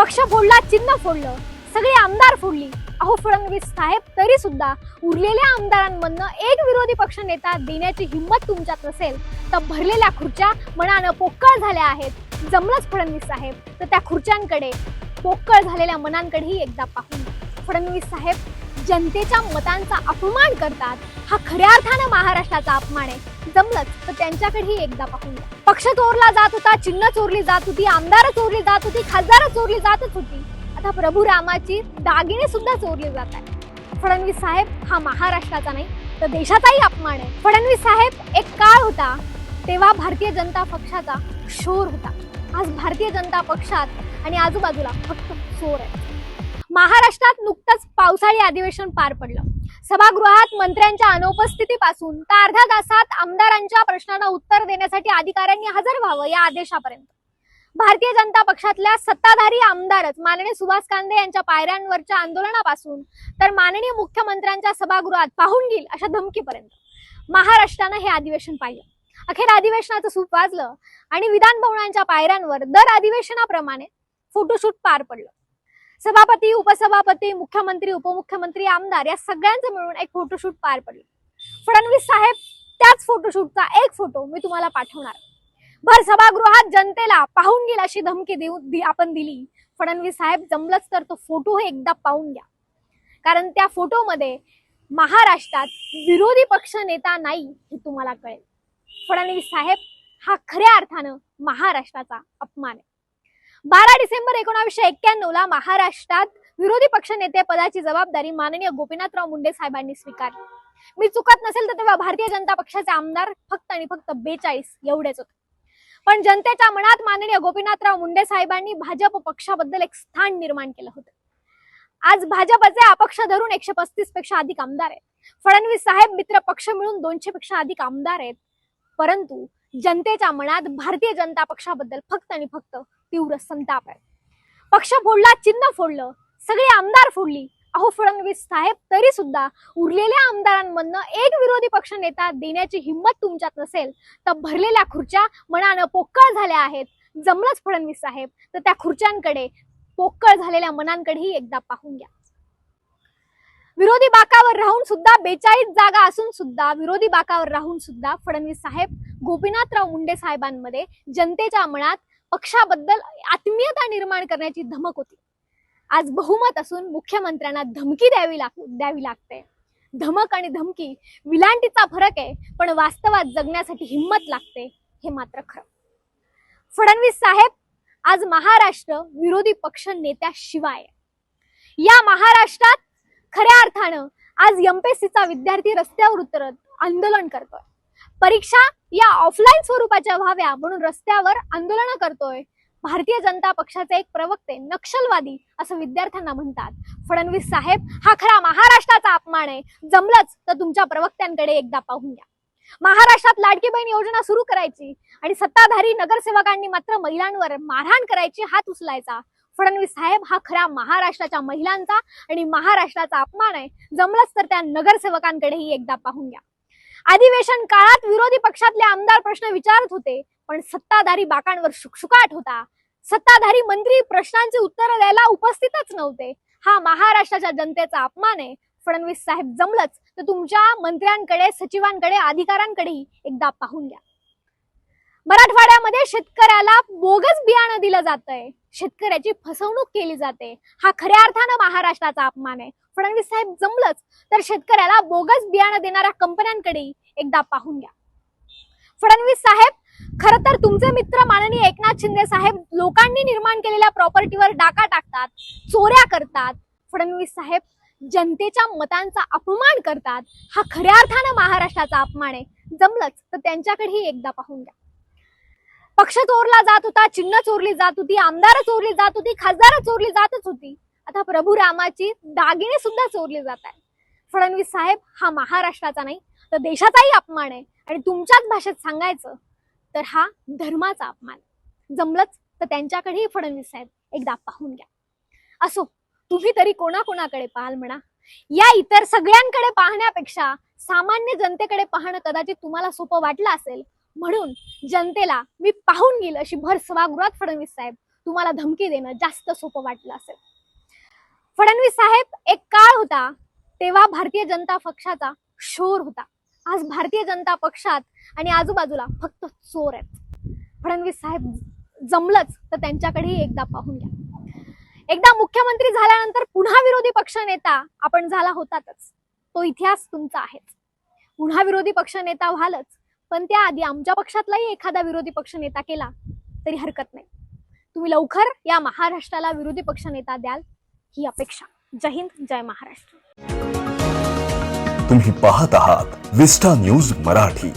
पक्ष फोडला, चिन्ह फोडलं, सगळे आमदार फोडली. अहो फडणवीस साहेब, तरी सुद्धा उरलेल्या आमदारांमधनं एक विरोधी पक्ष नेता देण्याची हिंमत तुमच्यात नसेल तर भरलेल्या खुर्च्या मनानं पोकळ झाल्या आहेत. जमलंच फडणवीस साहेब तर त्या खुर्च्यांकडे, पोकळ झालेल्या मनांकडेही एकदा पाहून. फडणवीस साहेब जनतेच्या मतांचा अपमान करतात, हा खऱ्या अर्थानं महाराष्ट्राचा अपमान आहे. जमलंच तर त्यांच्याकडेही एकदा पाहून. पक्ष चोरला जात होता, चिन्ह चोरली जात होती, आमदार चोरली जात होती, खासदार चोरली जातच होती. आता प्रभू रामाची दागिने सुद्धा चोरली जात आहेत. फडणवीस साहेब हा महाराष्ट्राचा नाही तर देशाचाही अपमान आहे. फडणवीस साहेब, एक काळ होता तेव्हा भारतीय जनता पक्षाचा शोर होता. आज भारतीय जनता पक्षात आणि आजूबाजूला फक्त चोर आहे. महाराष्ट्रात नुकतंच पावसाळी अधिवेशन पार पडलं. सभागृहात मंत्र्यांच्या अनुपस्थितीपासून तर अर्ध्या तासात आमदारांच्या प्रश्नांना उत्तर देण्यासाठी अधिकाऱ्यांनी हजर व्हावं या आदेशापर्यंत भारतीय जनता पक्षातल्या सत्ताधारी आमदारच माननीय सुभाष कांदे यांच्या पायऱ्यांवरच्या आंदोलनापासून तर माननीय मुख्यमंत्र्यांच्या सभागृहात पाहून घेईल अशा धमकीपर्यंत महाराष्ट्रानं हे अधिवेशन पाहिलं. अखेर अधिवेशनाचं सूप वाजलं आणि विधान भवनांच्या पायऱ्यांवर दर अधिवेशनाप्रमाणे फोटोशूट पार पडलं. सभापती, उपसभापती, मुख्यमंत्री, उपमुख्यमंत्री, आमदार या सगळ्यांचं मिळून एक फोटोशूट पार पडलं. फडणवीस साहेब, त्याच फोटोशूटचा एक फोटो मी तुम्हाला पाठवणार. भर सभागृहात जनतेला पाहून घेईल अशी धमकी आपण दिली. फडणवीस साहेब, जमलंच तर तो फोटो हे एकदा पाहून घ्या, कारण त्या फोटोमध्ये महाराष्ट्रात विरोधी पक्ष नेता नाही हे तुम्हाला कळेल. फडणवीस साहेब हा खऱ्या अर्थानं महाराष्ट्राचा अपमान आहे. 12 डिसेंबर 1991 ला महाराष्ट्रात विरोधी पक्ष नेते पदाची जबाबदारी माननीय गोपीनाथराव मुंडे साहेबांनी स्वीकारली. मी चुकत नसेल तर तेव्हा भारतीय जनता पक्षाचे आमदार फक्त आणि फक्त 42 एवढेच होते. पण जनतेच्या मनात माननीय गोपीनाथराव मुंडे साहेबांनी भाजप पक्षाबद्दल एक स्थान निर्माण केलं होतं. आज भाजपचे अपक्ष धरून 135 पेक्षा अधिक आमदार आहेत. फडणवीस साहेब मित्र पक्ष मिळून 200 पेक्षा अधिक आमदार आहेत. परंतु जनतेच्या मनात भारतीय जनता पक्षाबद्दल फक्त आणि फक्त तीव्र संताप आहे. पक्ष फोडला, चिन्ह फोडलं, सगळे आमदार फोडली. अहो फडणवीस साहेब, तरी सुद्धा उरलेल्या आमदारांमधनं एक विरोधी पक्ष नेता देण्याची हिंमत तुमच्यात नसेल तर भरलेल्या खुर्च्या मनानं पोकळ झाल्या आहेत. जमलंच फडणवीस साहेब तर त्या खुर्च्यांकडे, पोकळ झालेल्या मनांकडेही एकदा पाहून घ्या. विरोधी बाकावर राहून सुद्धा 42 जागा असून सुद्धा विरोधी बाकावर राहून सुद्धा फडणवीस साहेब गोपीनाथराव मुंडे साहेबांमध्ये जनतेच्या मनात पक्षाबद्दल आत्मीयता निर्माण करण्याची धमक होती. आज बहुमत असून मुख्यमंत्र्यांना धमकी द्यावी लागते. धमक आणि धमकी विलांटीचा फरक आहे, पण वास्तवात जगण्यासाठी हिंमत लागते हे मात्र खरं. फडणवीस साहेब, आज महाराष्ट्र विरोधी पक्ष नेत्याशिवाय या महाराष्ट्रात खऱ्या अर्थानं आज एमपीएससीचा विद्यार्थी रस्त्यावर उतरत आंदोलन करतोय. परीक्षा या ऑफलाईन स्वरूपाच्या व्हाव्या म्हणून रस्त्यावर आंदोलन करतोय. भारतीय जनता पक्षाचे एक प्रवक्ते नक्षलवादी असं विद्यार्थ्यांना म्हणतात. फडणवीस साहेब हा खरा महाराष्ट्राचा अपमान आहे. जमलंच तर तुमच्या प्रवक्त्यांकडे एकदा पाहून घ्या. महाराष्ट्रात लाडकी बहीण योजना सुरू करायची आणि सत्ताधारी नगरसेवकांनी मात्र महिलांवर मारहाण करायची, हात उचलायचा. फडणवीस साहेब हा खरा महाराष्ट्राच्या महिलांचा आणि महाराष्ट्राचा अपमान आहे. जमलंच तर त्या नगरसेवकांकडेही एकदा पाहून घ्या. अधिवेशन काळात विरोधी पक्षातले आमदार प्रश्न विचारत होते, पण सत्ताधारी बाकांवर शुकशुकाट होता. सत्ताधारी मंत्री प्रश्नांची उत्तरं द्यायला उपस्थितच नव्हते. हा महाराष्ट्राच्या जनतेचा अपमान आहे. फडणवीस साहेब, जमलंच तर तुमच्या मंत्र्यांकडे, सचिवांकडे, अधिकाऱ्यांकडेही एकदा पाहून घ्या. मराठवाड्यामध्ये शेतकऱ्याला बोगस बियाणं दिलं जातंय, शेतकऱ्याची फसवणूक केली जाते. हा खऱ्या अर्थानं महाराष्ट्राचा अपमान आहे. फडणवीस साहेब, जमलंच तर शेतकऱ्याला बोगस बियाणं देणाऱ्या कंपन्यांकडेही एकदा पाहून घ्या. फडणवीस साहेब, खरं तर तुमचे मित्र माननीय एकनाथ शिंदे साहेब लोकांनी निर्माण केलेल्या प्रॉपर्टीवर डाका टाकतात, चोऱ्या करतात. फडणवीस साहेब जनतेच्या मतांचा अपमान करतात. हा खऱ्या अर्थानं महाराष्ट्राचा अपमान आहे. जमलंच तर त्यांच्याकडेही एकदा पाहून घ्या. पक्ष चोरला जात होता, चिन्ह चोरली जात होती, आमदार चोरली जात होती, खासदार चोरली जातच होती. आता प्रभू रामाची दागिने सुद्धा चोरली जात आहेत. फडणवीस साहेब हा महाराष्ट्राचा नाही तर देशाचाही अपमान आहे. आणि तुमच्याच भाषेत सांगायचं तर हा धर्माचा अपमान. जमलंच तर त्यांच्याकडेही फडणवीस साहेब एकदा पाहून घ्या. असो, तुम्ही तरी कोणाकोणाकडे पाहाल म्हणा. या इतर सगळ्यांकडे पाहण्यापेक्षा सामान्य जनतेकडे पाहणं कदाचित तुम्हाला सोपं वाटलं असेल. म्हणून जनतेला मी पाहून घेईल अशी भर सभागृहात फडणवीस साहेब तुम्हाला धमकी देणं जास्त सोपं वाटलं असेल. फडणवीस साहेब, एक काळ होता तेव्हा भारतीय जनता पक्षाचा शोर होता. आज भारतीय जनता पक्षात आणि आजूबाजूला फक्त चोर आहेत. फडणवीस साहेब, जमलंच तर त्यांच्याकडेही एकदा पाहून घ्या. एकदा मुख्यमंत्री झाल्यानंतर पुन्हा विरोधी पक्ष नेता आपण झाला होतातच, तो इतिहास तुमचा आहेच. पुन्हा विरोधी पक्ष नेता व्हालच, पण त्याआधी आमच्या पक्षातलाही एखादा विरोधी पक्ष नेता केला तरी हरकत नाही. तुम्ही लवकर या महाराष्ट्राला विरोधी पक्ष नेता द्याल ही अपेक्षा. जय हिंद, जय महाराष्ट्र. तुम्ही पाहत आहात विस्टा न्यूज मराठी.